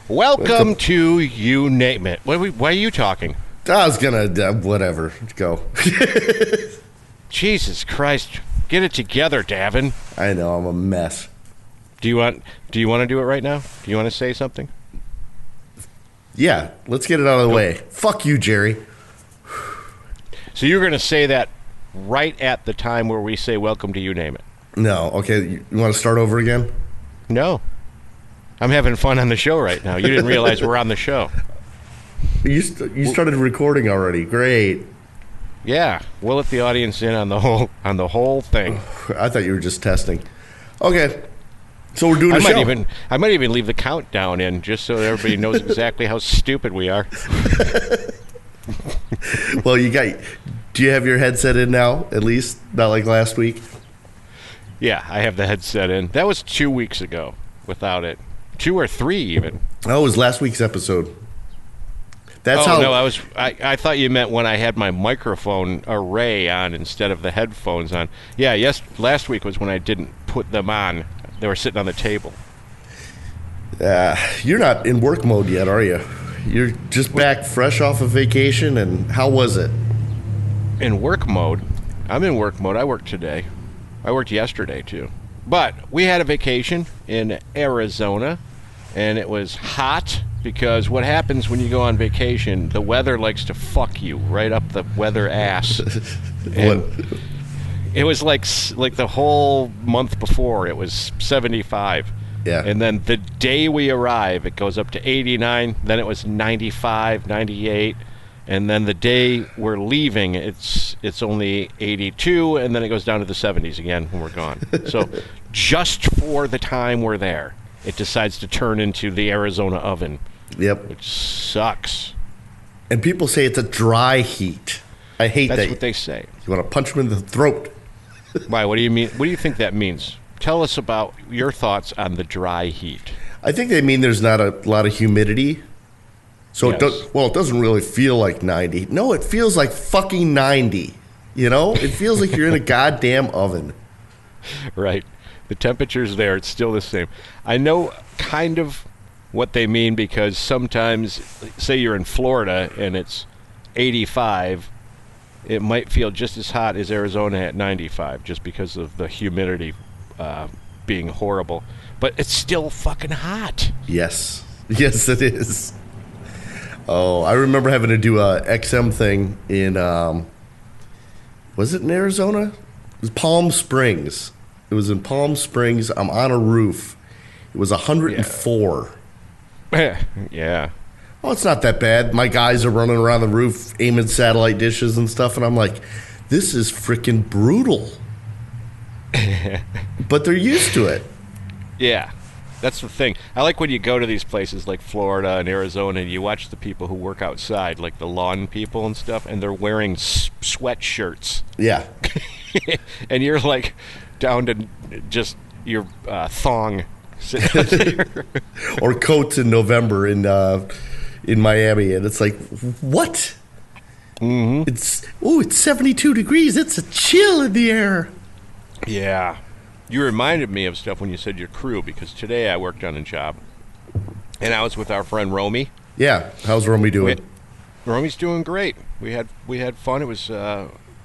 Welcome to You Name It. Why are you talking? I was gonna, whatever, go. Jesus Christ. Get it together, Davin. I know, I'm a mess. Do you want to do it right now? Do you want to say something? Yeah, let's get it out of the way. Fuck you, Jerry. So you're going to say that right at the time where we say welcome to You Name It? No, okay, you want to start over again? No. I'm having fun on the show right now. You didn't realize we're on the show. You started recording already. Great. Yeah, we'll let the audience in on the whole thing. I thought you were just testing. Okay, so we're doing a show. I might even leave the countdown in just so everybody knows exactly how stupid we are. Well, do you have your headset in now? At least not like last week. Yeah, I have the headset in. That was 2 weeks ago without it. 2 or 3 even. Oh, it was last week's episode. No, I thought you meant when I had my microphone array on instead of the headphones on. Yeah, yes, last week was when I didn't put them on. They were sitting on the table. You're not in work mode yet, are you? You're just back fresh off of vacation, and how was it? In work mode? I'm in work mode. I worked today. I worked yesterday, too. But we had a vacation in Arizona, and it was hot because what happens when you go on vacation, the weather likes to fuck you right up the weather ass. And it was like the whole month before, it was 75. Yeah. And then the day we arrive, it goes up to 89. Then it was 95, 98. And then the day we're leaving, it's only 82, and then it goes down to the 70s again when we're gone. So just for the time we're there, it decides to turn into the Arizona oven. Yep. Which sucks. And people say it's a dry heat. I hate that. That's what they say. You want to punch them in the throat. Why? What do you mean? What do you think that means? Tell us about your thoughts on the dry heat. I think they mean there's not a lot of humidity. So yes. It doesn't really feel like 90. No, it feels like fucking 90. You know? It feels like you're in a goddamn oven. Right. The temperature's there. It's still the same. I know kind of what they mean because sometimes, say you're in Florida and it's 85, it might feel just as hot as Arizona at 95 just because of the humidity being horrible. But it's still fucking hot. Yes. Yes, it is. Oh, I remember having to do a XM thing in, was it in Arizona? It was Palm Springs. It was in Palm Springs. I'm on a roof. It was 104. Yeah. Oh, it's not that bad. My guys are running around the roof aiming satellite dishes and stuff, and I'm like, this is freaking brutal. But they're used to it. Yeah. That's the thing. I like when you go to these places like Florida and Arizona and you watch the people who work outside, like the lawn people and stuff, and they're wearing sweatshirts. Yeah. And you're like down to just your thong sitting out there. Or coats in November in Miami, and it's like, what? Mm-hmm. It's 72 degrees. It's a chill in the air. Yeah. You reminded me of stuff when you said your crew, because today I worked on a job, and I was with our friend Romy. Yeah, how's Romy doing? Romy's doing great. We had fun. It was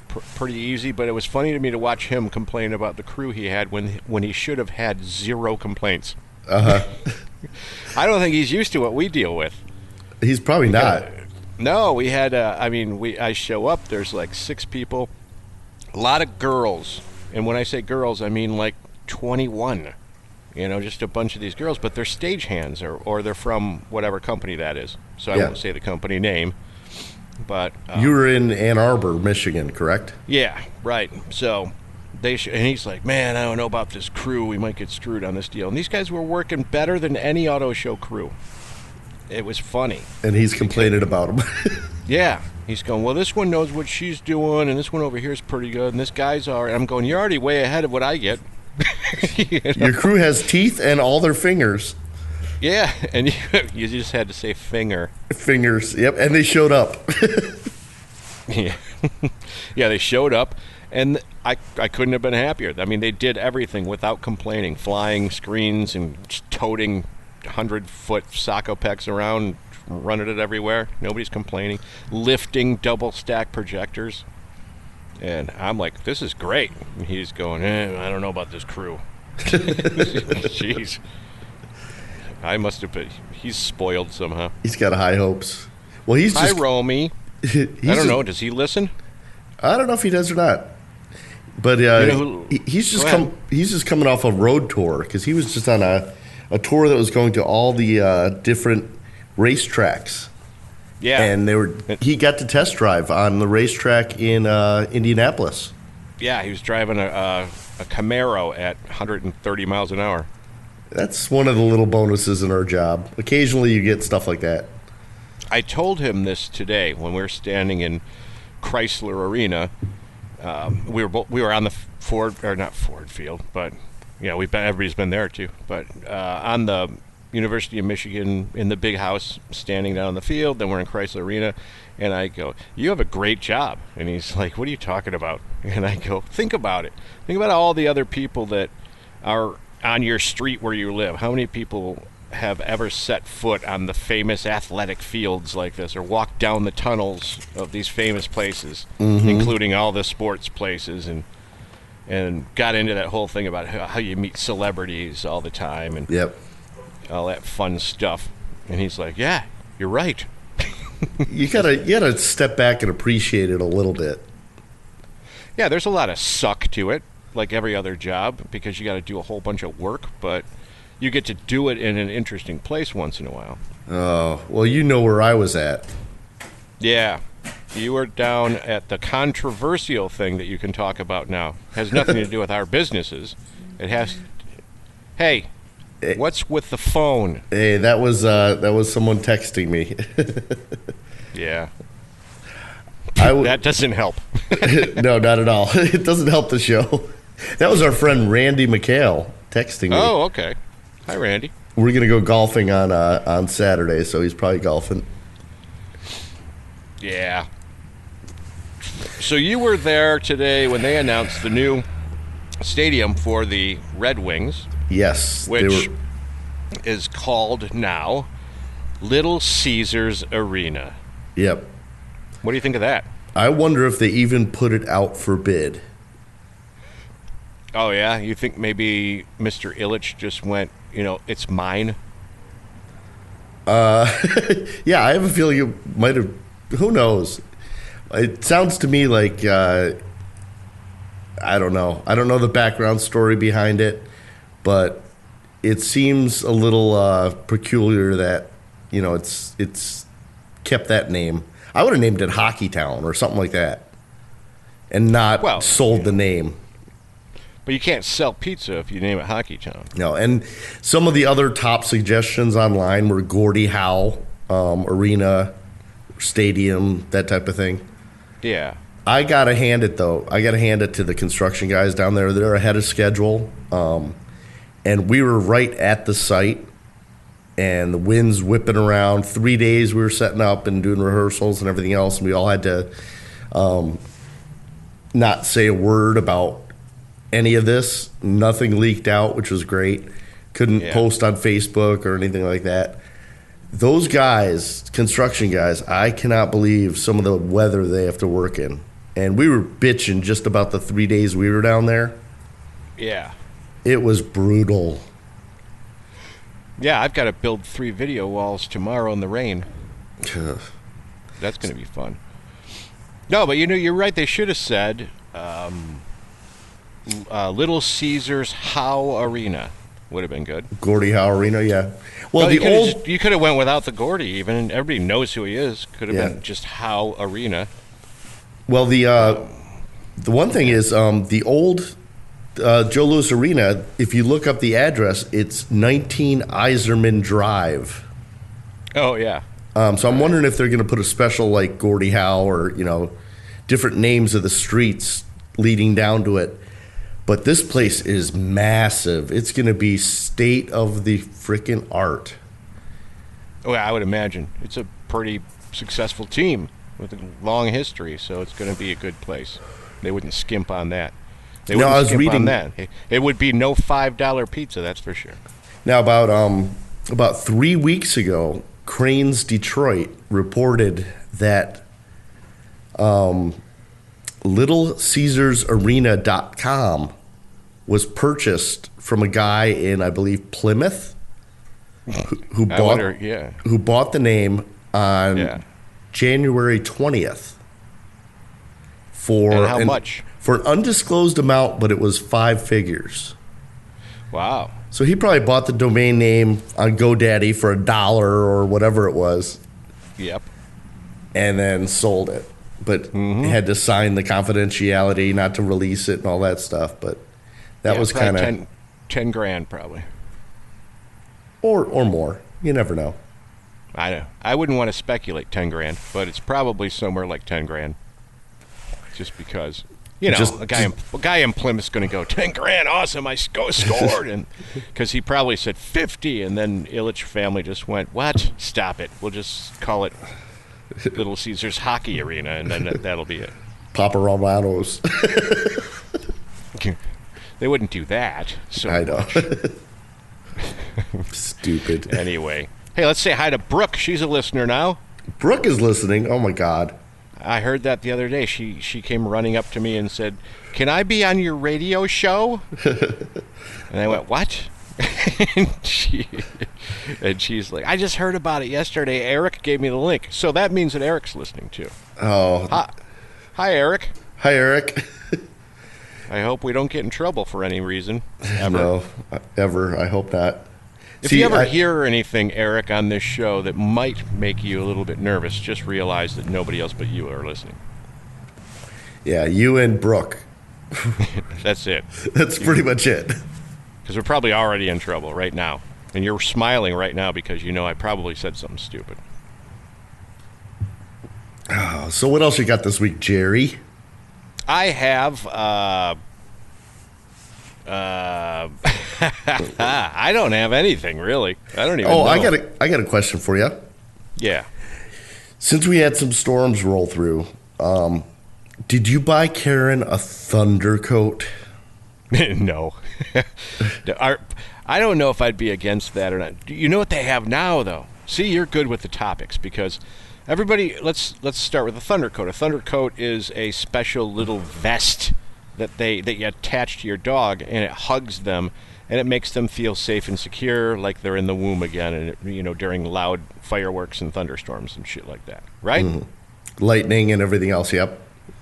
pretty easy, but it was funny to me to watch him complain about the crew he had when he should have had zero complaints. Uh-huh. I don't think he's used to what we deal with. He's probably not. No, we had. I show up. There's like 6 people, a lot of girls. And when I say girls, I mean like 21, just a bunch of these girls, but they're stagehands or they're from whatever company that is. So I won't say the company name, but... you were in Ann Arbor, Michigan, correct? Yeah, right. So and he's like, man, I don't know about this crew. We might get screwed on this deal. And these guys were working better than any auto show crew. It was funny. And he's complaining about them. Yeah. He's going, well, this one knows what she's doing, and this one over here is pretty good, and this guy's all right. I'm going, you're already way ahead of what I get. Your crew has teeth and all their fingers. Yeah, and you just had to say finger. Fingers, yep, and they showed up. Yeah. Yeah, they showed up, and I couldn't have been happier. I mean, they did everything without complaining, flying screens and toting 100-foot socko pecs around, running it everywhere. Nobody's complaining. Lifting double-stack projectors. And I'm like, this is great. And he's going, I don't know about this crew. Jeez. I must have been. He's spoiled somehow. He's got high hopes. Well, he's just... Hi, Romy. I don't know. Does he listen? I don't know if he does or not. But he's just coming off a road tour because he was just on a tour that was going to all the different racetracks. Yeah. And he got to test drive on the racetrack in Indianapolis. Yeah, he was driving a Camaro at 130 miles an hour. That's one of the little bonuses in our job. Occasionally you get stuff like that. I told him this today when we were standing in Chrysler Arena. We were on the not Ford Field, but everybody's been there too. But on the University of Michigan in the big house, standing down on the field. Then we're in Chrysler Arena, and I go, "You have a great job." And he's like, "What are you talking about?" And I go, "Think about it. Think about all the other people that are on your street where you live. How many people have ever set foot on the famous athletic fields like this, or walked down the tunnels of these famous places, including all the sports places, and got into that whole thing about how you meet celebrities all the time and all that fun stuff." And he's like, "Yeah, you're right." You gotta step back and appreciate it a little bit. Yeah, there's a lot of suck to it, like every other job, because you got to do a whole bunch of work, but you get to do it in an interesting place once in a while. Oh, well, you know where I was at. Yeah. You were down at the controversial thing that you can talk about now. Has nothing to do with our businesses. It has... Hey, what's with the phone? Hey, that was someone texting me. Yeah. That doesn't help. No, not at all. It doesn't help the show. That was our friend Randy McHale texting me. Oh, okay. Hi, Randy. We're going to go golfing on Saturday, so he's probably golfing. Yeah. So you were there today when they announced the new stadium for the Red Wings. Yes. Which is called now Little Caesars Arena. Yep. What do you think of that? I wonder if they even put it out for bid. Oh, yeah? You think maybe Mr. Ilitch just went, it's mine? Yeah, I have a feeling it might have. Who knows? It sounds to me like, I don't know. I don't know the background story behind it, but it seems a little peculiar that, it's kept that name. I would have named it Hockey Town or something like that and not sold the name. But you can't sell pizza if you name it Hockey Town. No, and some of the other top suggestions online were Gordie Howe, Arena, Stadium, that type of thing. Yeah. I got to hand it, though. I got to hand it to the construction guys down there. They're ahead of schedule. And we were right at the site, and the wind's whipping around. 3 days we were setting up and doing rehearsals and everything else, and we all had to not say a word about any of this. Nothing leaked out, which was great. Couldn't post on Facebook or anything like that. Those guys, construction guys, I cannot believe some of the weather they have to work in. And we were bitching just about the 3 days we were down there. Yeah. It was brutal. Yeah, I've got to build 3 video walls tomorrow in the rain. That's going to be fun. No, but you're right. They should have said Little Caesars Howe Arena. Would have been good. Gordie Howe Arena, yeah. Well, you could have went without the Gordie even, and everybody knows who he is. Could have been just Howe Arena. Well, the one thing is the old Joe Louis Arena, if you look up the address, it's 19 Iserman Drive. Oh, yeah. So I'm wondering if they're going to put a special like Gordie Howe or, different names of the streets leading down to it. But this place is massive. It's going to be state of the freaking art. Oh, I would imagine. It's a pretty successful team with a long history, so it's going to be a good place. They wouldn't skimp on that. They wouldn't skimp on that. It would be no $5 pizza, that's for sure. Now about about 3 weeks ago, Cranes Detroit reported that LittleCaesarsArena.com was purchased from a guy in, I believe, Plymouth, who bought the name on January 20th for and how much? For an undisclosed amount, but it was 5 figures. Wow. So he probably bought the domain name on GoDaddy for $1 or whatever it was. Yep. And then sold it. But had to sign the confidentiality not to release it and all that stuff. But that was kind of 10 grand probably. Or more. You never know. I know. I wouldn't want to speculate 10 grand, but it's probably somewhere like 10 grand. Just because, a guy in Plymouth's going to go 10 grand, awesome, I scored, and because he probably said 50, and then Illich family just went, what? Stop it. We'll just call it Little Caesars Hockey Arena, and then that'll be it. Papa Romano's. They wouldn't do that. So I know. Stupid. Anyway. Hey, let's say hi to Brooke. She's a listener now. Brooke is listening. Oh, my God. I heard that the other day. She came running up to me and said, can I be on your radio show? And I went, what? and she's like, I just heard about it yesterday. Eric gave me the link. So that means that Eric's listening too. Oh. Hi, Eric. Hi, Eric. I hope we don't get in trouble for any reason. Ever. No, ever. I hope not. If you ever hear anything, Eric, on this show that might make you a little bit nervous, just realize that nobody else but you are listening. Yeah, you and Brooke. That's it. That's pretty much it. Because we're probably already in trouble right now. And you're smiling right now because you know I probably said something stupid. Oh, so what else you got this week, Jerry? I have... I don't have anything really. I don't even know. I got a question for you. Yeah. Since we had some storms roll through, did you buy Karen a thunder coat? No. I don't know if I'd be against that or not. You know what they have now, though? See, you're good with the topics because everybody. Let's start with a thunder coat. A thunder coat is a special little vest that you attach to your dog, and it hugs them, and it makes them feel safe and secure, like they're in the womb again, and during loud fireworks and thunderstorms and shit like that, right? Lightning and everything else. Yep.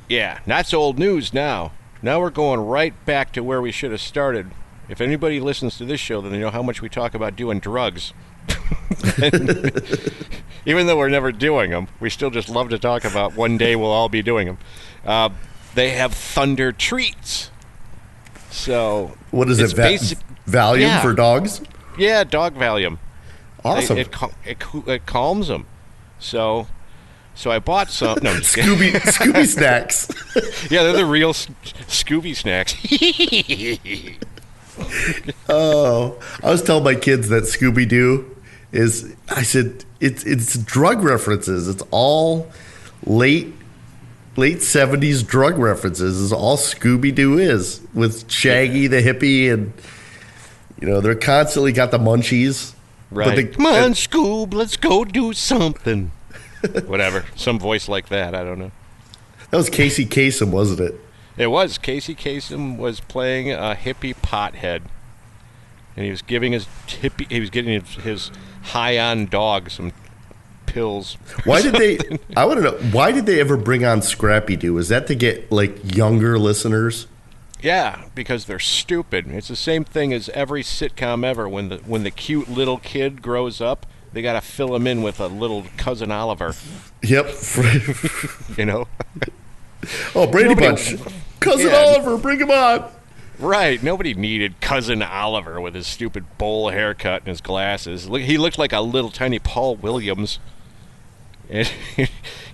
Yeah, that's old news now. Now we're going right back to where we should have started. If anybody listens to this show, then they know how much we talk about doing drugs. Even though we're never doing them, we still just love to talk about one day we'll all be doing them. They have thunder treats. So what is it? Valium for dogs? Yeah, dog Valium. Awesome. It calms them. So I bought some. No, Scooby snacks. Yeah, they're the real Scooby snacks. Oh, I was telling my kids that Scooby Doo is. I said it's drug references. It's all late 70s drug references is all Scooby-Doo is, with Shaggy the hippie, and they're constantly got the munchies. Right. Come on, Scoob, let's go do something. Whatever. Some voice like that, I don't know. That was Casey Kasem, wasn't it? It was. Casey Kasem was playing a hippie pothead. And he was giving his high on dog some pills. Why did they? I want to know. Why did they ever bring on Scrappy Doo? Is that to get younger listeners? Yeah, because they're stupid. It's the same thing as every sitcom ever. When the cute little kid grows up, they got to fill him in with a little cousin Oliver. Yep. Oh, Brady Bunch. Cousin Oliver, bring him on. Right. Nobody needed cousin Oliver with his stupid bowl haircut and his glasses. He looked like a little tiny Paul Williams. And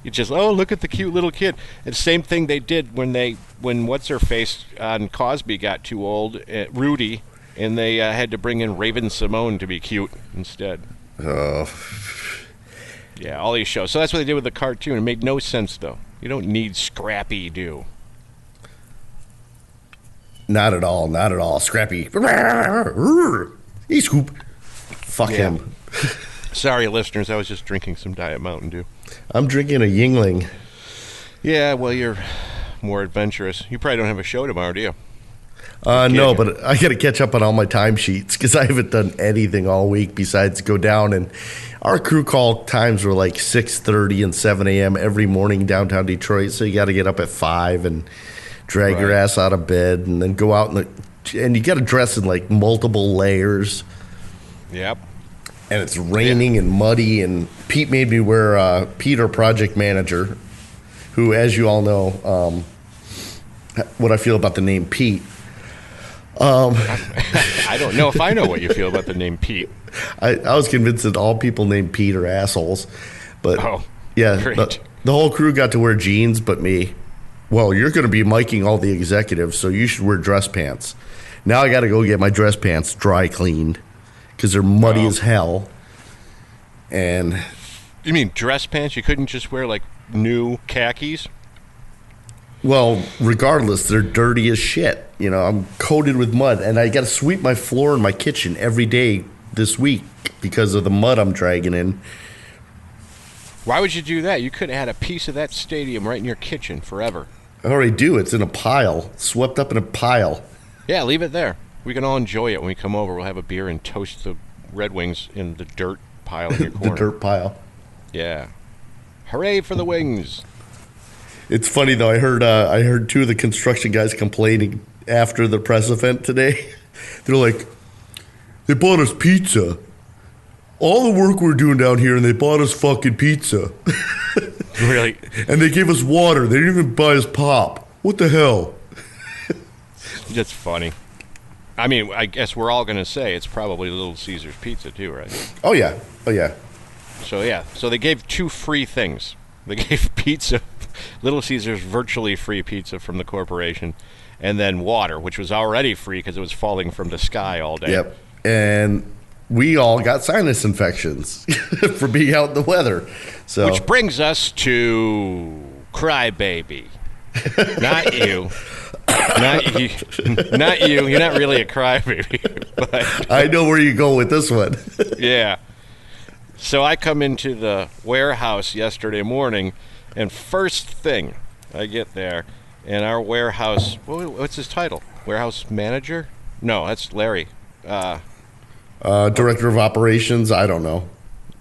you just, look at the cute little kid. And same thing they did when what's-her-face on Cosby got too old, Rudy, and they had to bring in Raven Simone to be cute instead. Oh. Yeah, all these shows. So that's what they did with the cartoon. It made no sense, though. You don't need Scrappy Doo. Not at all. Not at all. Scrappy. Hey, Scoop. Fuck him. Sorry, listeners. I was just drinking some Diet Mountain Dew. I'm drinking a Yingling. Yeah, well, you're more adventurous. You probably don't have a show tomorrow, do you? No, but I got to catch up on all my timesheets because I haven't done anything all week besides go down. And our crew call times were like 6:30 and 7 a.m. every morning downtown Detroit. So you got to get up at 5 and drag your ass out of bed and then go out and you got to dress in like multiple layers. Yep. And it's raining and muddy. And Pete made me wear Pete, our project manager, who, as you all know, what I feel about the name Pete. I don't know if I know what you feel about the name Pete. I was convinced that all people named Pete are assholes. But, yeah, the whole crew got to wear jeans but me. Well, you're going to be miking all the executives, so you should wear dress pants. Now I got to go get my dress pants dry cleaned because they're muddy as hell. And you mean dress pants? You couldn't just wear, like, new khakis? Well, regardless, they're dirty as shit. You know, I'm coated with mud, and I got to sweep my floor in my kitchen every day this week because of the mud I'm dragging in. Why would you do that? You could have had a piece of that stadium right in your kitchen forever. I already do. It's in a pile, swept up in a pile. Yeah, leave it there. We can all enjoy it when we come over. We'll have a beer and toast the Red Wings in the dirt pile in your corner. The dirt pile. Yeah. Hooray for the Wings. It's funny though. I heard two of the construction guys complaining after the press event today. They're like, they bought us pizza. All the work we're doing down here, and they bought us fucking pizza. Really? And they gave us water. They didn't even buy us pop. What the hell? That's funny. I mean, I guess we're all going to say it's probably Little Caesars Pizza too, right? Oh yeah. So they gave two free things. They gave pizza, Little Caesars virtually free pizza from the corporation, and then water, which was already free because it was falling from the sky all day. Yep. And we all got sinus infections for being out in the weather. So, which brings us to Crybaby. Not you. Not you. You're not really a crybaby. But I know where you go with this one. Yeah. So I come into the warehouse yesterday morning, and first thing I get there, and our warehouse, what's his title? Warehouse manager? No, that's Larry. Director of operations, I don't know.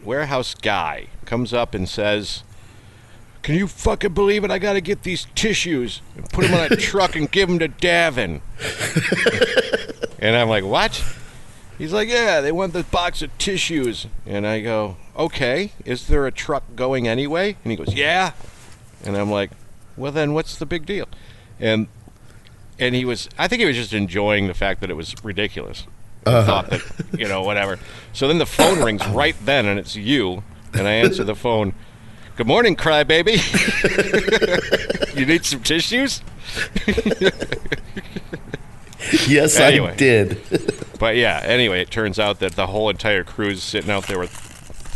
Warehouse guy comes up and says, "Can you fucking believe it? I got to get these tissues and put them on a truck and give them to Davin." And I'm like, "What?" He's like, "Yeah, they want the box of tissues." And I go, "Okay, is there a truck going anyway?" And he goes, "Yeah." And I'm like, "Well, then what's the big deal?" And I think he was just enjoying the fact that it was ridiculous. Thought that, whatever. So then the phone rings right then, and it's you. And I answer the phone. "Good morning, crybaby. You need some tissues?" Yes, anyway. I did. But yeah, anyway, it turns out that the whole entire crew's sitting out there with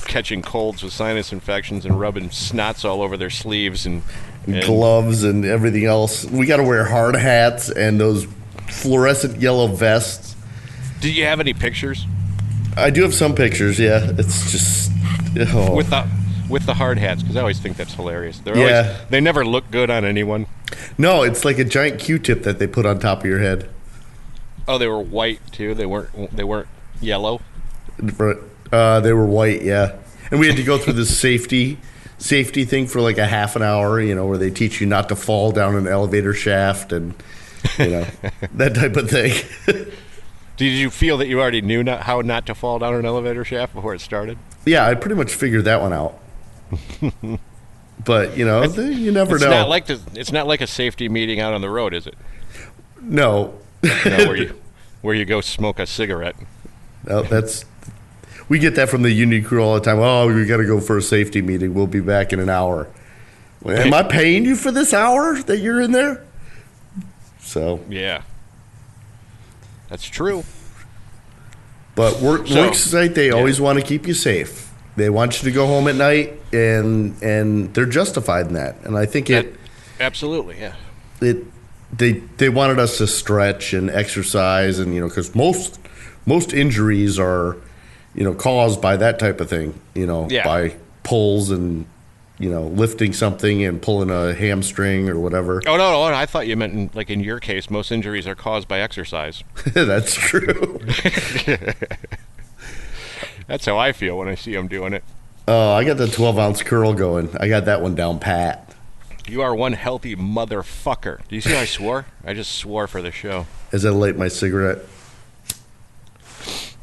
catching colds with sinus infections and rubbing snots all over their sleeves and gloves and everything else. We got to wear hard hats and those fluorescent yellow vests. Do you have any pictures? I do have some pictures, yeah. It's just... Oh. With the hard hats, because I always think that's hilarious. They never look good on anyone. No, it's like a giant Q-tip that they put on top of your head. Oh, they were white too. They weren't yellow. They were white, yeah. And we had to go through this safety thing for like a half an hour, where they teach you not to fall down an elevator shaft and that type of thing. Did you feel that you already knew how not to fall down an elevator shaft before it started? Yeah, I pretty much figured that one out. But you never know. It's not like a safety meeting out on the road, is it? No. Where you go smoke a cigarette. No, we get that from the union crew all the time. "Oh, we got to go for a safety meeting. We'll be back in an hour." Well, am I paying you for this hour that you're in there? So yeah, that's true. But work site, they always want to keep you safe. They want you to go home at night, and they're justified in that. And I think absolutely, yeah. They wanted us to stretch and exercise, and because most injuries are caused by that type of thing, Yeah. by pulls and, lifting something and pulling a hamstring or whatever. Oh, no, I thought you meant, in your case, most injuries are caused by exercise. That's true. That's how I feel when I see them doing it. Oh, I got the 12-ounce curl going. I got that one down pat. You are one healthy motherfucker. Do you see how I swore? I just swore for the show. As I light my cigarette.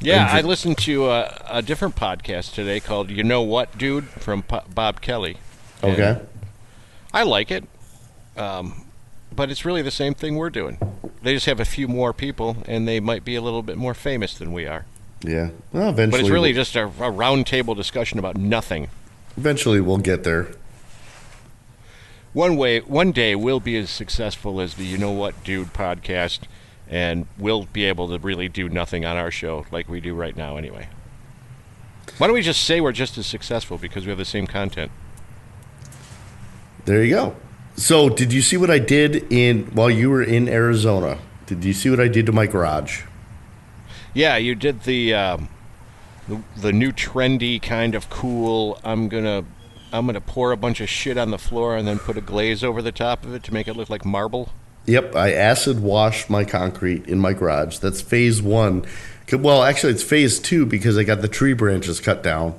Yeah, I listened to a different podcast today called You Know What, Dude, from Bob Kelly. Okay. I like it, but it's really the same thing we're doing. They just have a few more people, and they might be a little bit more famous than we are. Yeah. Well, eventually. But it's really just a round table discussion about nothing. Eventually we'll get there. One day we'll be as successful as the You Know What, Dude podcast, and we'll be able to really do nothing on our show like we do right now anyway. Why don't we just say we're just as successful because we have the same content? There you go. So, did you see what I did while you were in Arizona? Did you see what I did to my garage? Yeah, you did the new trendy kind of cool. I'm gonna pour a bunch of shit on the floor and then put a glaze over the top of it to make it look like marble. Yep, I acid washed my concrete in my garage. That's phase 1. Well, actually, it's phase 2 because I got the tree branches cut down.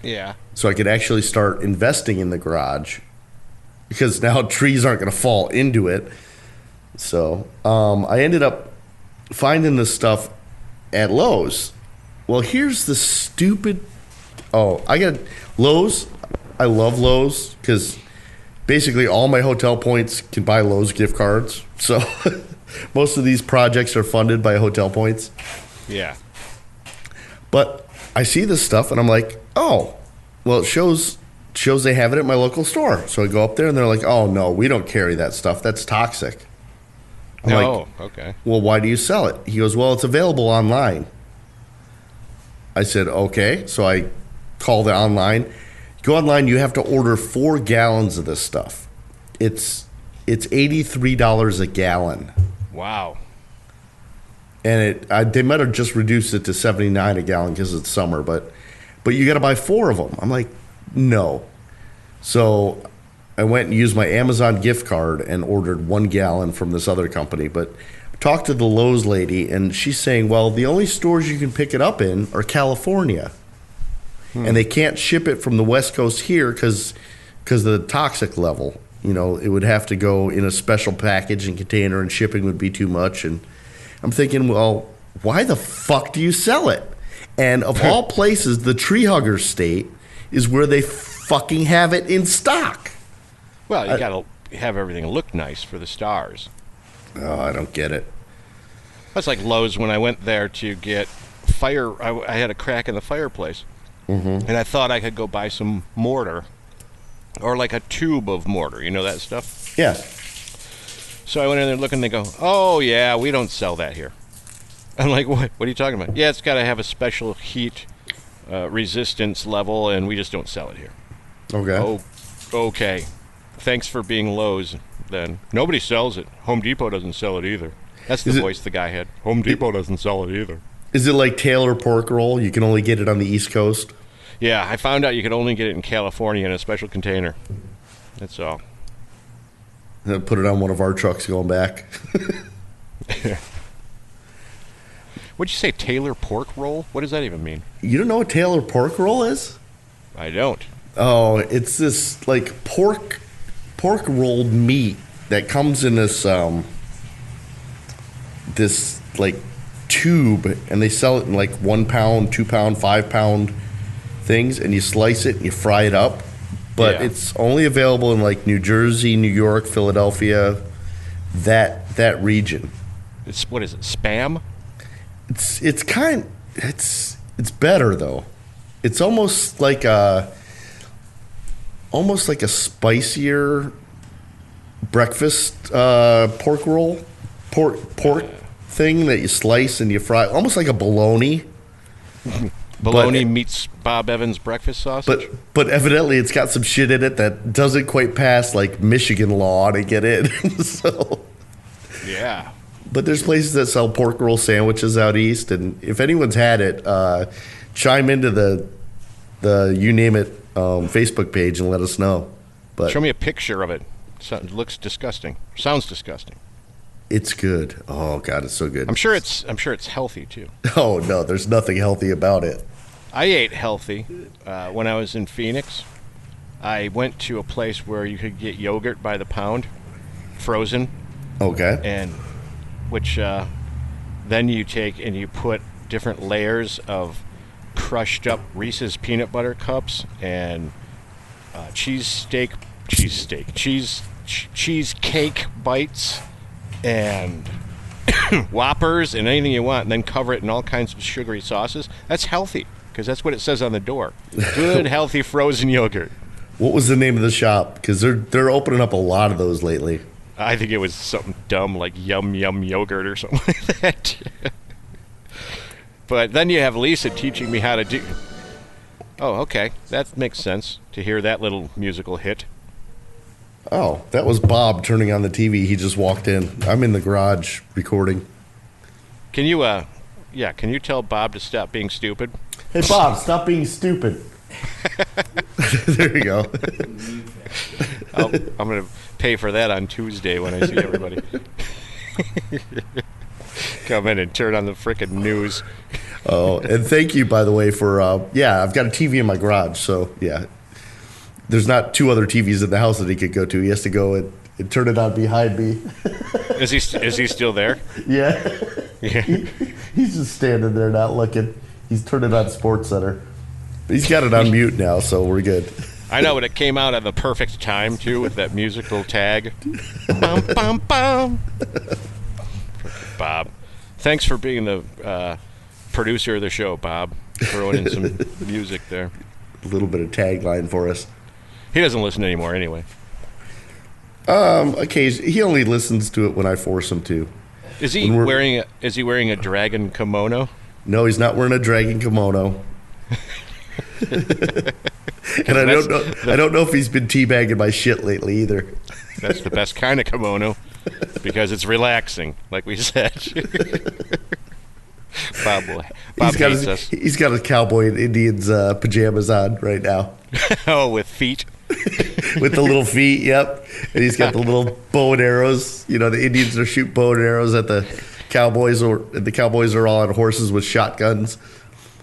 Yeah. So I could actually start investing in the garage because now trees aren't going to fall into it. So I ended up finding this stuff at Lowe's. Well, here's the stupid... Oh, I got Lowe's. I love Lowe's because basically all my hotel points can buy Lowe's gift cards. So most of these projects are funded by hotel points. Yeah. But I see this stuff and I'm like, oh, well, it shows they have it at my local store. So I go up there and they're like, oh, no, we don't carry that stuff. That's toxic. I'm like, okay. Well, why do you sell it? He goes, well, it's available online. I said, okay. So I called it online. Go online, you have to order 4 gallons of this stuff. It's $83 a gallon. Wow. And they might have just reduced it to $79 a gallon because it's summer, but you got to buy 4 of them. I'm like, no. So I went and used my Amazon gift card and ordered 1 gallon from this other company. But talked to the Lowe's lady, and she's saying, well, the only stores you can pick it up in are California. And they can't ship it from the West Coast here because of the toxic level. It would have to go in a special package and container, and shipping would be too much. And I'm thinking, well, why the fuck do you sell it? And of all places, the tree hugger state is where they fucking have it in stock. Well, you got to have everything look nice for the stars. Oh, I don't get it. That's like Lowe's when I went there to get fire. I had a crack in the fireplace. And I thought I could go buy some mortar or like a tube of mortar, that stuff? Yeah. So I went in there looking, they go, oh, yeah, we don't sell that here. I'm like, what? What are you talking about? Yeah, it's got to have a special heat resistance level, and we just don't sell it here. Okay. Oh, okay. Thanks for being Lowe's, then. Nobody sells it. Home Depot doesn't sell it either. That's the voice the guy had. Home Depot doesn't sell it either. Is it like Taylor pork roll? You can only get it on the East Coast? Yeah, I found out you could only get it in California in a special container. That's all. Put it on one of our trucks going back. What'd you say, Taylor pork roll? What does that even mean? You don't know what Taylor pork roll is? I don't. Oh, it's this like pork rolled meat that comes in this like tube, and they sell it in like 1 pound, 2 pound, 5 pound things, and you slice it and you fry it up. But it's only available in like New Jersey, New York, Philadelphia, that region. It's what is it? Spam? It's better though. It's almost like a spicier breakfast pork roll, pork thing that you slice and you fry, almost like a bologna. Bologna meets Bob Evans breakfast sausage. But evidently it's got some shit in it that doesn't quite pass like Michigan law to get in. So But there's places that sell pork roll sandwiches out east, and if anyone's had it, chime into the You Name It Facebook page and let us know. But show me a picture of it. It looks disgusting. Sounds disgusting. it's good. Oh God, it's so good. I'm sure it's healthy too. Oh no, there's nothing healthy about it. I ate healthy when I was in Phoenix. I went to a place where you could get yogurt by the pound, frozen, Okay. and which then you take and you put different layers of crushed up Reese's peanut butter cups and cheesecake bites and Whoppers and anything you want, and then cover it in all kinds of sugary sauces. That's healthy because that's what it says on the door. Good, healthy frozen yogurt. What was the name of the shop? Because they're opening up a lot of those lately. I think it was something dumb like Yum Yum Yogurt or something like that. But then you have Lisa teaching me how to do... Oh, okay. That makes sense to hear that little musical hit. Oh, that was Bob turning on the TV. He just walked in. I'm in the garage recording. Can you, can you tell Bob to stop being stupid? Hey, Bob, stop being stupid. There you go. I'm going to pay for that on Tuesday when I see everybody. Come in and turn on the frickin' news. Oh, and thank you, by the way, for, I've got a TV in my garage, so, yeah. There's not two other TVs in the house that he could go to. He has to go and turn it on behind me. Is he still there? Yeah. Yeah. He's just standing there not looking. He's turned it on SportsCenter. He's got it on mute now, so we're good. I know, but it came out at the perfect time, too, with that musical tag. Bum, bum, bum. Bob. Thanks for being the producer of the show, Bob. Throwing in some music there. A little bit of tagline for us. He doesn't listen anymore anyway. Occasionally, he only listens to it when I force him to. Is he wearing a dragon kimono? No, he's not wearing a dragon kimono. And I don't know if he's been teabagging my shit lately either. That's the best kind of kimono because it's relaxing, like we said. Bob hates us. He's got his cowboy and Indians pajamas on right now. Oh, with feet. With the little feet, yep. And he's got the little bow and arrows. You know, the Indians are shooting bow and arrows at the cowboys, or the cowboys are all on horses with shotguns.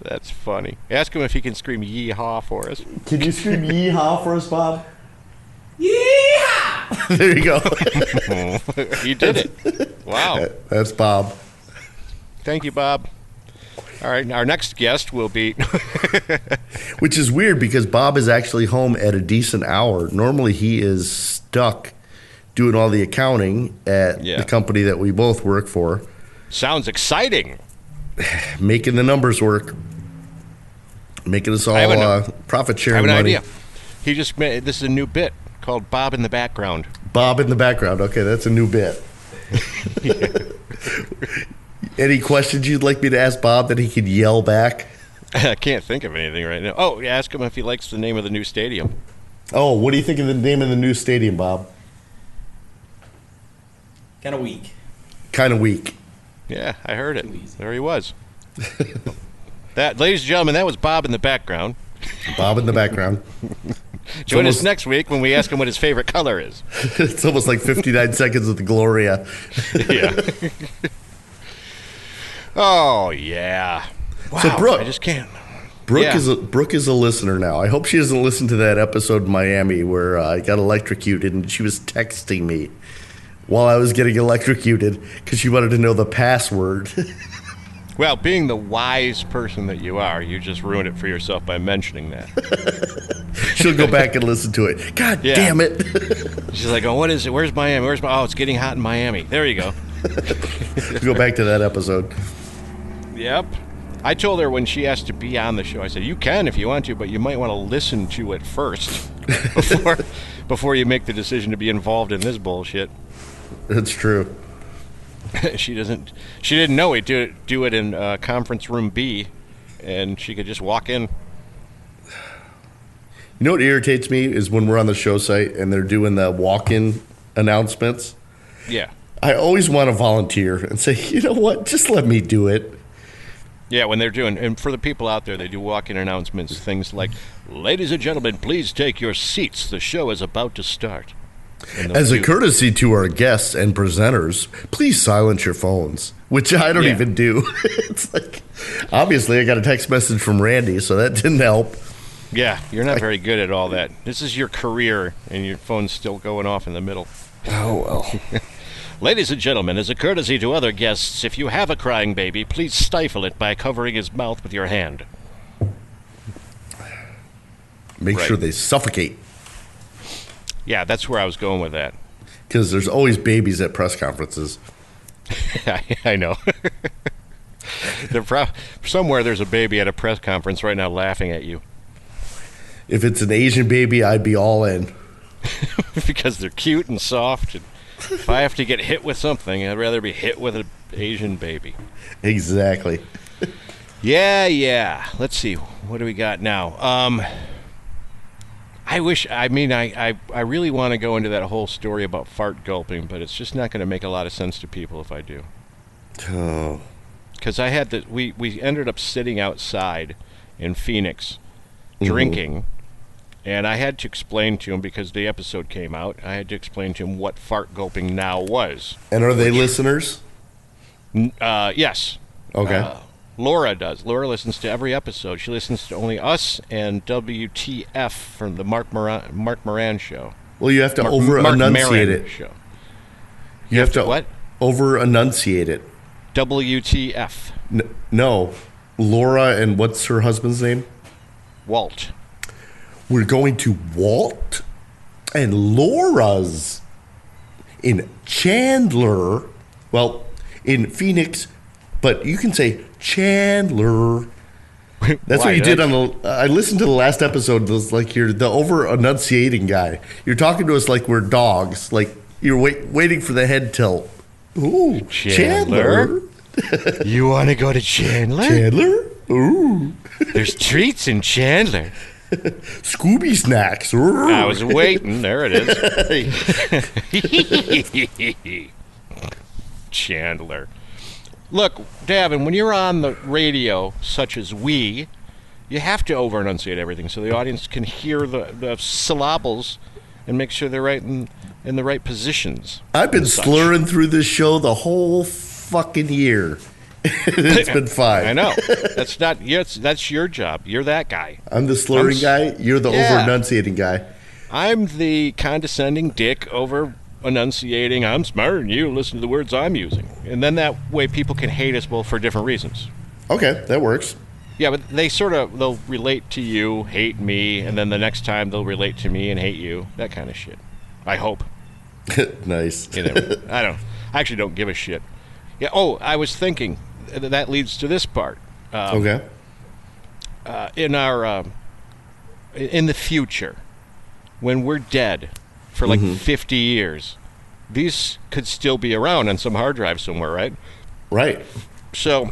That's funny. Ask him if he can scream "Yee-haw" for us. Can you scream "Yee-haw" for us, Bob? Yeehaw! There you go. You did it. Wow. That's Bob. Thank you, Bob. All right, our next guest will be... Which is weird because Bob is actually home at a decent hour. Normally he is stuck doing all the accounting at the company that we both work for. Sounds exciting. Making the numbers work. Making us all profit sharing money. I have an idea. He just made... This is a new bit called Bob in the Background. Bob in the Background. Okay, that's a new bit. Any questions you'd like me to ask Bob that he could yell back? I can't think of anything right now. Oh, ask him if he likes the name of the new stadium. Oh, what do you think of the name of the new stadium, Bob? Kind of weak. Kind of weak. Yeah, I heard it. There he was. That, ladies and gentlemen, that was Bob in the Background. Bob in the Background. Join us next week when we ask him what his favorite color is. It's almost like 59 seconds with the Gloria. Yeah. Oh, yeah. Wow, So, Brooke, I just can't. Brooke is a listener now. I hope she doesn't listen to that episode in Miami where I got electrocuted and she was texting me while I was getting electrocuted because she wanted to know the password. Well, being the wise person that you are, you just ruined it for yourself by mentioning that. She'll go back and listen to it. God damn it. She's like, oh, what is it? Where's Miami? Oh, it's getting hot in Miami. There you go. Go back to that episode. Yep. I told her when she asked to be on the show, I said, you can if you want to, but you might want to listen to it first before you make the decision to be involved in this bullshit. That's true. She didn't know we'd do it in conference room B, and she could just walk in. You know what irritates me is when we're on the show site and they're doing the walk-in announcements. Yeah. I always want to volunteer and say, you know what, just let me do it. Yeah, when they're doing, and for the people out there, they do walk-in announcements, things like, "Ladies and gentlemen, please take your seats. The show is about to start." And they'll As a do- courtesy to our guests and presenters, please silence your phones, which I don't Yeah. even do. It's like, obviously, I got a text message from Randy, so that didn't help. Yeah, you're not very good at all that. This is your career, and your phone's still going off in the middle. Oh, well. Ladies and gentlemen, as a courtesy to other guests, if you have a crying baby, please stifle it by covering his mouth with your hand. Make Right. sure they suffocate, Yeah, that's where I was going with that. because there's always babies at press conferences. I know. Somewhere there's a baby at a press conference right now laughing at you If it's an Asian baby, I'd be all in. because they're cute and soft. And if I have to get hit with something, I'd rather be hit with an Asian baby. Exactly. Yeah. Let's see. What do we got now? I really want to go into that whole story about fart gulping, but it's just not going to make a lot of sense to people if I do. Oh. Because I had we ended up sitting outside in Phoenix drinking, and I had to explain to him, because the episode came out, I had to explain to him what fart gulping now was. And are they listeners? Yes. Okay. Laura does. Laura listens to every episode. She listens to only us and WTF from the Mark Moran show. Well, you have to Mark over-enunciate Maron it. show. You have to what? over-enunciate it. WTF. No. Laura and what's her husband's name? Walt. We're going to Walt and Laura's in Chandler. Well, in Phoenix, but you can say Chandler. That's Why, what you did did on the. I listened to the last episode. It was like you're the over-enunciating guy. You're talking to us like we're dogs. Like you're waiting for the head tilt. Ooh, Chandler? You want to go to Chandler? Chandler? Ooh. There's treats in Chandler. Scooby snacks. I was waiting. There it is. Chandler. Look, Davin, when you're on the radio, such as we, you have to over-enunciate everything so the audience can hear the syllables and make sure they're right in the right positions. I've been and such. slurring through this show the whole fucking year. It's been fine. I know. That's not. Yes, that's your job. You're that guy. I'm the slurring guy. You're the Yeah. over-enunciating guy. I'm the condescending dick over enunciating. I'm smarter than you. Listen to the words I'm using, and then that way people can hate us both for different reasons. Okay, that works. Yeah, but they'll relate to you, hate me, and then the next time they'll relate to me and hate you. That kind of shit. I hope. Nice. You know, I actually don't give a shit. Yeah. Oh, I was thinking that leads to this part. Okay. In our in the future, when we're dead for like 50 years, these could still be around on some hard drive somewhere, right? Right. So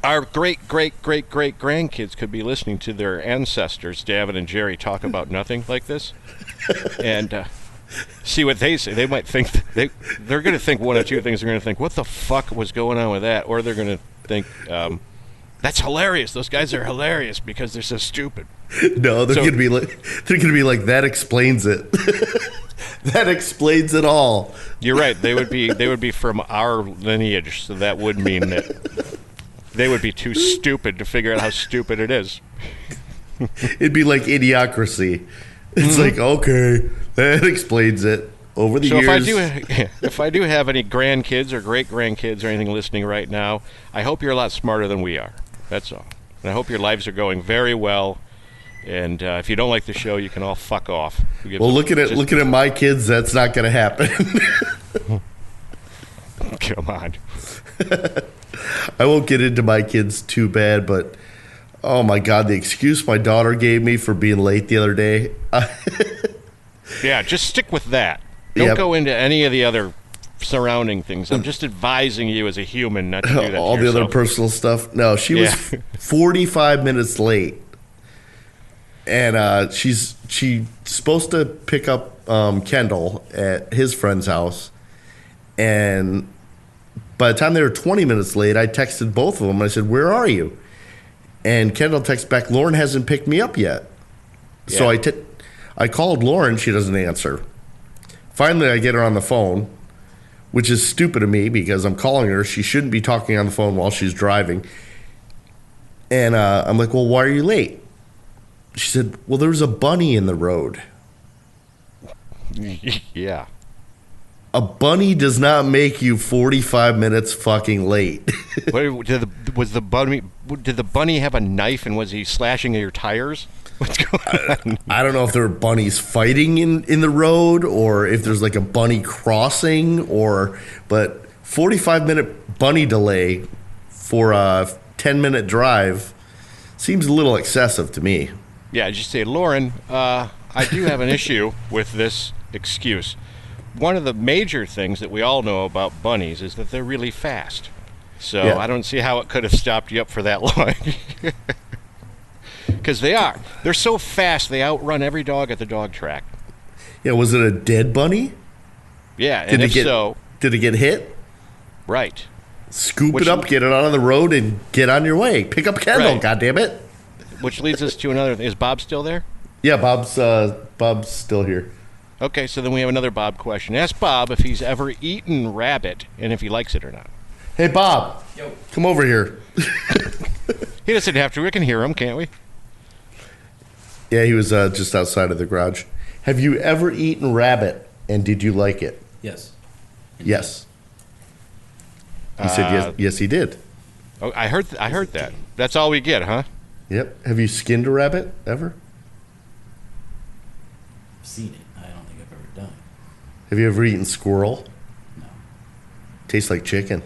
our great grandkids could be listening to their ancestors, Davin and Jerry, talk about nothing like this, and see what they say. They might think they're going to think one or two things. They're going to think, "What the fuck was going on with that?" Or they're going to think, "That's hilarious. Those guys are hilarious because they're so stupid." No, they're gonna be like that explains it. That explains it all. You're right. They would be from our lineage, so that would mean that they would be too stupid to figure out how stupid it is. It'd be like Idiocracy. It's like, okay, that explains it. Over the So years. if I do have any grandkids or great grandkids or anything listening right now, I hope you're a lot smarter than we are. That's all. And I hope your lives are going very well. And if you don't like the show, you can all fuck off. Well, looking at my kids, that's not going to happen. Come on. I won't get into my kids too bad, but oh my God, the excuse my daughter gave me for being late the other day. Yeah, just stick with that. Don't go into any of the other surrounding things. I'm just advising you as a human not to do that. All to the other yourself. personal stuff. No, she was 45 minutes late. And she's supposed to pick up Kendall at his friend's house, but By the time they were 20 minutes late, I texted both of them. I said, "Where are you?" And Kendall texts back, "Lauren hasn't picked me up yet." Yeah. So I called Lauren. She doesn't answer. Finally, I get her on the phone, which is stupid of me because I'm calling her. She shouldn't be talking on the phone while she's driving. And I'm like, "Well, why are you late?" She said, "Well, there was a bunny in the road." Yeah. A bunny does not make you 45 minutes fucking late. Did the bunny have a knife and was he slashing at your tires? What's going on? I don't know if there were bunnies fighting in the road or if there's like a bunny crossing but 45-minute bunny delay for a 10-minute drive seems a little excessive to me. Yeah, just say, Lauren, I do have an issue with this excuse. One of the major things that we all know about bunnies is that they're really fast. So Yeah. I don't see how it could have stopped you up for that long. Because they are. They're so fast, they outrun every dog at the dog track. Yeah, was it a dead bunny? Yeah, and if so, did it get hit? right. Scoop it up, get it out on the road, and get on your way. Pick up Kendall, Right. goddammit. Which leads us to another thing. Is Bob still there? Yeah, Bob's still here. Okay, so then we have another Bob question. Ask Bob if he's ever eaten rabbit and if he likes it or not. Hey, Bob. Yo. Come over here. He doesn't have to. We can hear him, can't we? Yeah, he was just outside of the garage. Have you ever eaten rabbit, and did you like it? Yes. Yes. He said yes. Yes, he did. Oh, I heard that. That's all we get, huh? Yep. Have you skinned a rabbit ever? I've seen it. I don't think I've ever done it. Have you ever eaten squirrel? No. Tastes like chicken.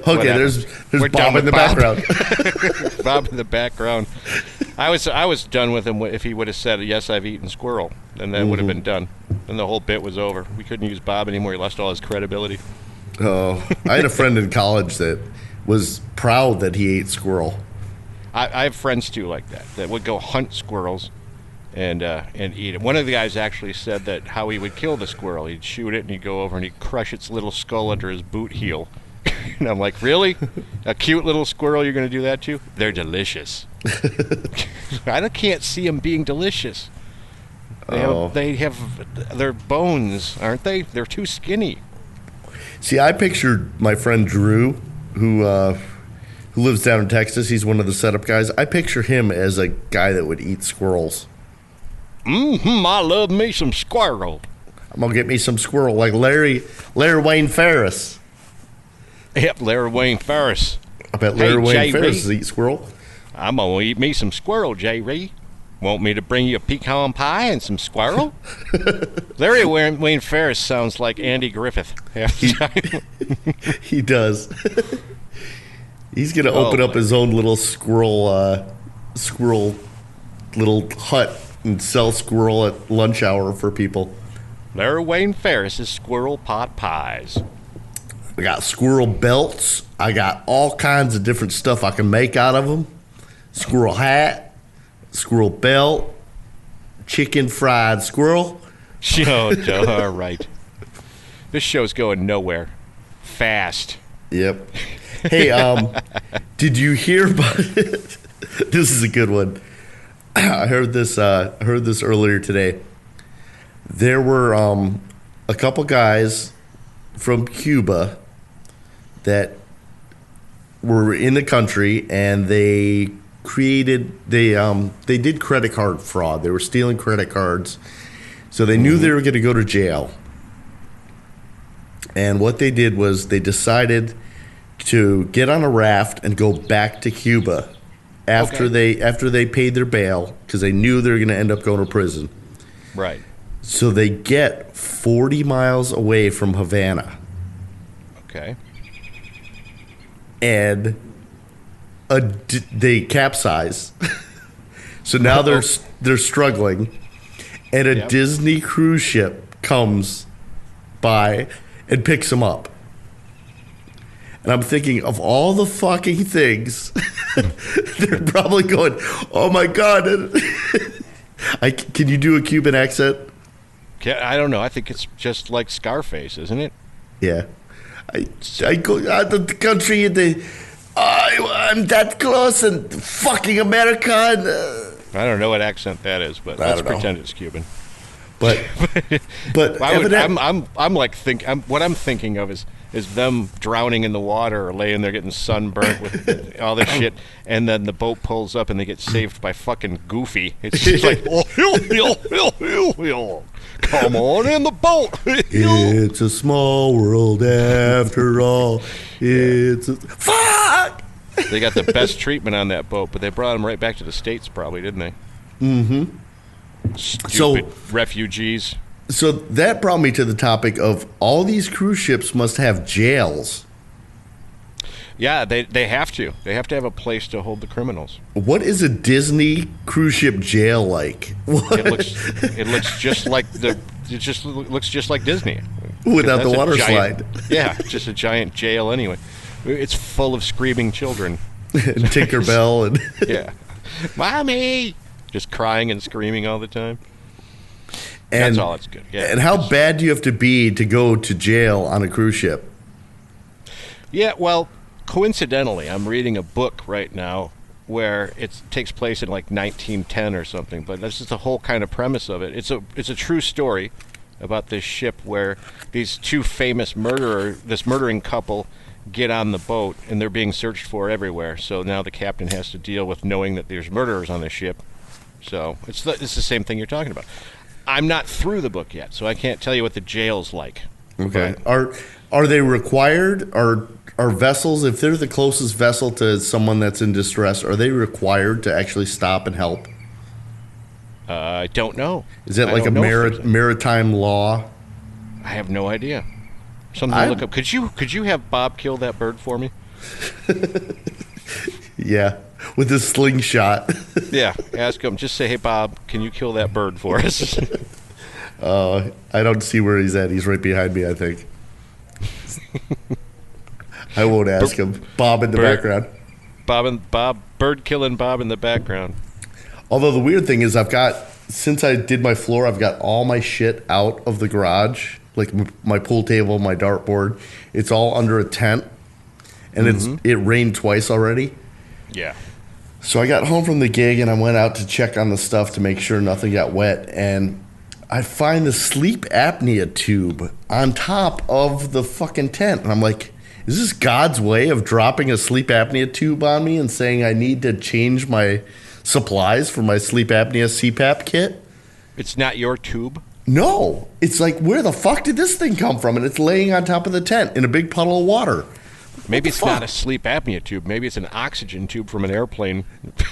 Okay, Whatever. there's We're done Bob in with the Bob. background. Bob in the background. I was done with him if he would have said, yes, I've eaten squirrel. Then that would have been done. Then the whole bit was over. We couldn't use Bob anymore. He lost all his credibility. Oh, I had a friend in college that was proud that he ate squirrel. I have friends, too, like that would go hunt squirrels and eat it. One of the guys actually said that how he would kill the squirrel. He'd shoot it, and he'd go over and he'd crush its little skull under his boot heel. And I'm like, really? A cute little squirrel you're going to do that to? They're delicious. I can't see them being delicious. They have their bones, aren't they? They're too skinny. See, I pictured my friend Drew, who lives down in Texas. He's one of the setup guys. I picture him as a guy that would eat squirrels. I love me some squirrel. I'm gonna get me some squirrel like Larry Wayne Ferris. Yep, Larry Wayne Ferris. I bet Larry Wayne J. Ferris Reed. eat squirrel. I'm going to eat me some squirrel, J. Want me to bring you a pecan pie and some squirrel? Larry Wayne Ferris sounds like Andy Griffith. He does. He's gonna open up his own little squirrel little hut and sell squirrel at lunch hour for people. Larry Wayne Ferris's squirrel pot pies. I got squirrel belts. I got all kinds of different stuff I can make out of them. Squirrel hat, squirrel belt, chicken fried squirrel. Oh, all right. This show's going nowhere. Fast. Yep. Hey, did you hear about it? This is a good one. I heard this earlier today. There were a couple guys from Cuba that were in the country, and they did credit card fraud. They were stealing credit cards, so they knew they were going to go to jail. And what they did was they decided to get on a raft and go back to Cuba after they paid their bail, because they knew they were going to end up going to prison. Right. So they get 40 miles away from Havana, Okay. and they capsize. So now they're struggling, and a Disney cruise ship comes by and picks them up. And I'm thinking, of all the fucking things, they're probably going, oh my God. Can you do a Cuban accent? I don't know. I think it's just like Scarface, isn't it? Yeah. I go out of the country and I'm that close and fucking America. And, I don't know what accent that is, but I let's don't know. pretend it's Cuban. But what I'm thinking of is them drowning in the water or laying there getting sunburnt with all this shit, and then the boat pulls up and they get saved by fucking Goofy. It's just like, come on in the boat. It's a small world after all. Fuck. They got the best treatment on that boat, but they brought them right back to the States, probably, didn't they? Mm-hmm. Stupid refugees. So that brought me to the topic of all these cruise ships must have jails. Yeah, they have to. They have to have a place to hold the criminals. What is a Disney cruise ship jail like? It looks just like looks just like Disney Without the That's a water giant- slide. Yeah, just a giant jail anyway. It's full of screaming children. And Tinkerbell and Yeah, mommy, just crying and screaming all the time. and That's all. It's good. Yeah. And how bad do you have to be to go to jail on a cruise ship? Yeah, well, coincidentally, I'm reading a book right now where it takes place in like 1910 or something, but this is the whole kind of premise of it. It's a true story about this ship where these two famous murdering couple get on the boat and they're being searched for everywhere. So now the captain has to deal with knowing that there's murderers on the ship. So it's the same thing you're talking about. I'm not through the book yet, so I can't tell you what the jail's like. Okay. Are they required? Are vessels, if they're the closest vessel to someone that's in distress, are they required to actually stop and help? I don't know. Is that I like a don't know if there's maritime law? I have no idea. Something to look up. Could you have Bob kill that bird for me? Yeah, with a slingshot. Yeah, ask him. Just say, hey, Bob, can you kill that bird for us? I don't see where he's at. He's right behind me, I think. I won't ask him. Bob in the background. Bird killing Bob in the background. Although the weird thing is since I did my floor, I've got all my shit out of the garage, like my pool table, my dartboard. It's all under a tent, and it rained twice already. Yeah. So I got home from the gig, and I went out to check on the stuff to make sure nothing got wet, and I find the sleep apnea tube on top of the fucking tent, and I'm like, is this God's way of dropping a sleep apnea tube on me and saying I need to change my supplies for my sleep apnea CPAP kit? It's not your tube? No. It's like, where the fuck did this thing come from? And it's laying on top of the tent in a big puddle of water. Maybe it's not a sleep apnea tube. Maybe it's an oxygen tube from an airplane.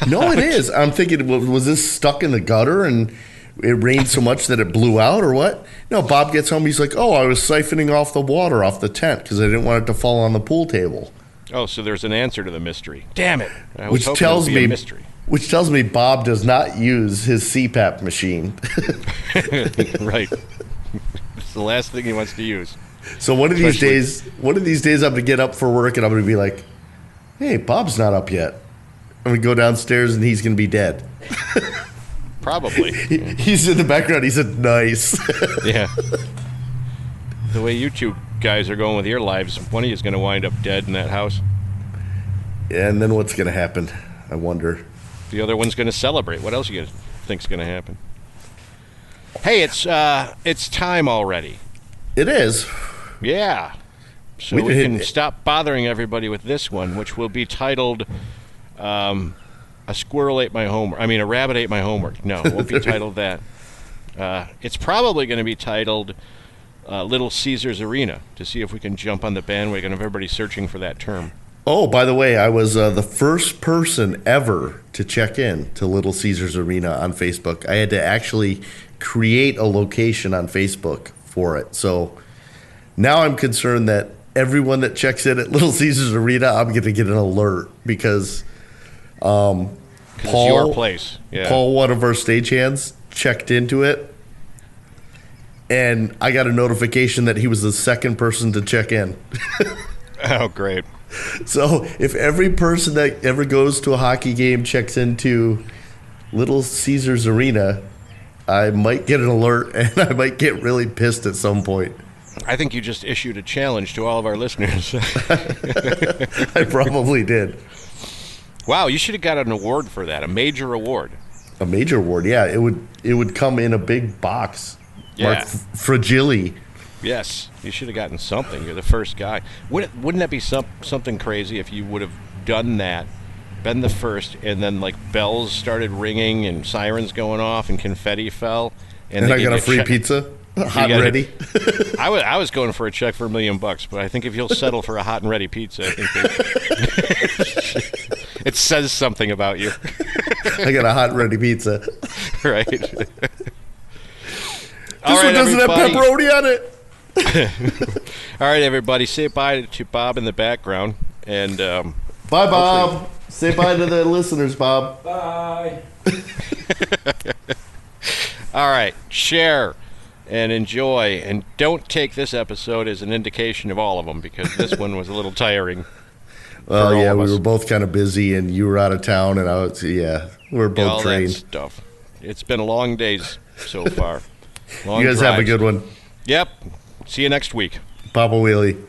No, it is. I'm thinking, was this stuck in the gutter and it rained so much that it blew out or what? No, Bob gets home. He's like, I was siphoning off the water off the tent because I didn't want it to fall on the pool table. Oh, so there's an answer to the mystery. Damn it. I was Which hoping tells it would be me a mystery. Which tells me Bob does not use his CPAP machine. Right. It's the last thing he wants to use. So one of these days I'm going to get up for work and I'm going to be like, hey, Bob's not up yet. I'm going to go downstairs and he's going to be dead. Probably. He's in the background. He said, nice. Yeah. The way you two guys are going with your lives, one of you is going to wind up dead in that house. Yeah, and then what's going to happen? I wonder. The other one's going to celebrate. What else you think's going to happen? Hey, it's time already. It is. Yeah. So we can stop bothering everybody with this one, which will be titled A Rabbit Ate My Homework. No, it won't be titled that. It's probably going to be titled Little Caesar's Arena, to see if we can jump on the bandwagon of everybody searching for that term. Oh, by the way, I was the first person ever to check in to Little Caesar's Arena on Facebook. I had to actually create a location on Facebook for it. So now I'm concerned that everyone that checks in at Little Caesar's Arena, I'm going to get an alert because Paul, it's your place. Yeah. Paul, one of our stagehands, checked into it, and I got a notification that he was the second person to check in. Oh, great. So if every person that ever goes to a hockey game checks into Little Caesar's Arena, I might get an alert and I might get really pissed at some point. I think you just issued a challenge to all of our listeners. I probably did. Wow, you should have got an award for that, a major award. A major award, yeah. It would come in a big box. Yeah. Marked Fragile. Yes, you should have gotten something. You're the first guy. Wouldn't that be something crazy if you would have done that, been the first, and then like bells started ringing and sirens going off and confetti fell, And I got a free pizza, hot and ready. I was going for a check for $1 million, but I think if you'll settle for a hot and ready pizza, I think it says something about you. I got a hot and ready pizza. Right. This one doesn't have pepperoni on it. All right, everybody, say bye to Bob in the background, and bye, Bob. Say bye to the listeners, Bob. Bye. All right, share and enjoy, and don't take this episode as an indication of all of them, because this one was a little tiring. Well, yeah, we were both kind of busy, and you were out of town, and we're both all trained. That stuff. It's been long days so far. You guys have a good one. Yep. See you next week. Papa Wheelie.